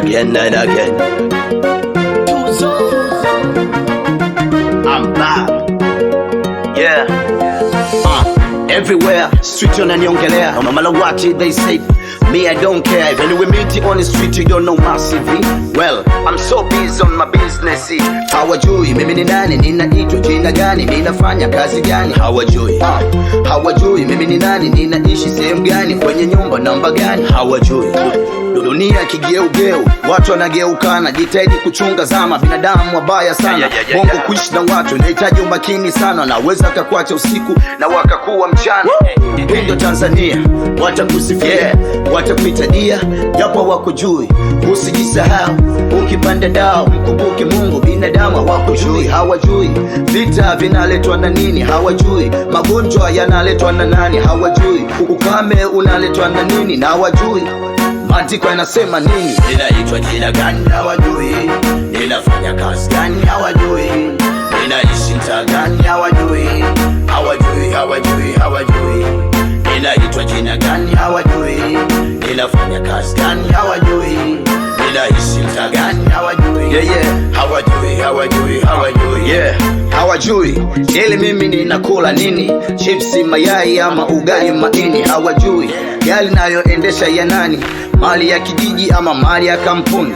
again and again. I'm back. Yeah. Everywhere, street wananiongelea. No matter what they say, me I don't care. When we meet on the street you don't know massively. Well, I'm so busy on my business. Hawajui mimi ni nani, ninaitwa jina gani, ninafanya kazi gani. Hawajui mimi ni nani, ninaishi sehemu gani, kwenye nyumba namba gani. Hawajui dunia kigeugeu, watu wanageukana. Jitahidi kuchunga zama, binadamu wabaya sana. Bongo kuishi na watu inahitaji umakini sana. Naweza kakwacha usiku na wakakuwa mchana. Hii ndio Tanzania, watakusifia, watakuita dia, japo wako jui. Usijisahau, ukipanda dao mkumbuke Mungu. Binadamu wako jui, hawajui vita vinaletwa na nini. Hawajui magonjwa yanaletwa na nani. Hawajui ukame unaletwa na nini. Na hawajui maandiko yanasema nini. Ninaitwa jina gani, hawajui. Ninafanya kazi gani, hawajui. Ninaishi mtaa gani, hawajui. Hawajui ninaitwa jina gani, hawajui. Ninafanya kazi gani, hawajui. Ninaishi mtaa gani, hawajui. Hawajui ili mimi ninakula nini, chipsi, mayai ama ugali maini. Hawajui gari nayoendesha ya nani, mali ya kijiji ama mali ya kampuni.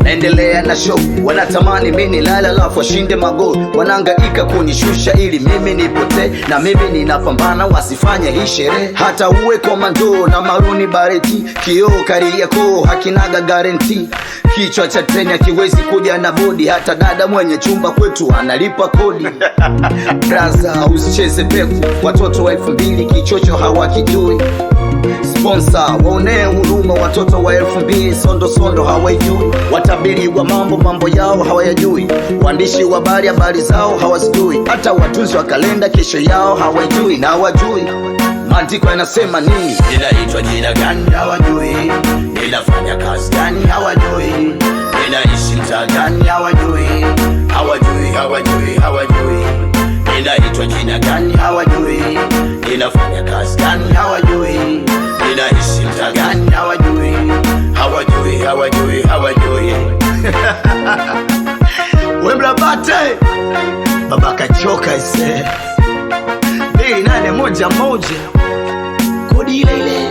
Naendelea na show, wanatamani mimi nilale alafu washinde magoli. Wanahangaika kunishusha ili mimi nipotee, na mimi ninapambana wasifanye hii sherehe. Hata uwe komando na maruni bareti, kioo Kariakoo hakinaga guarantee. Kichwa cha treni hakiwezi kuja na bodi, hata dada mwenye chumba kwetu analipa kodi. Braza usicheze peku, watoto wa 2000 kichocho hawakijui. Sponsor waonee huruma, watoto wa 2000 sondo hawajui. Watabiri wa mambo yao hawayajui. Waandishi wa habari zao hawazijui. Hata watunzi wa kalenda kesho yao hawajui. Na hawajui maandiko yanasema nini. Ninaitwa jina gani, hawajui. Ninafanya kazi gani, hawajui. Ninaishi mtaa gani, hawajui. Hawajui ninaitwa jina gani, hawajui. Ninafanya kazi gani, hawajui. Ninaishi mtaa gani, hawajui. Hawajui Wembra bate baba kachoka ise 2811 kodi ile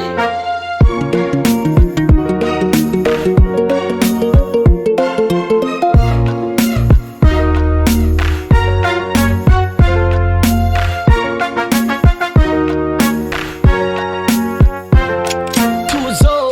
Tuzo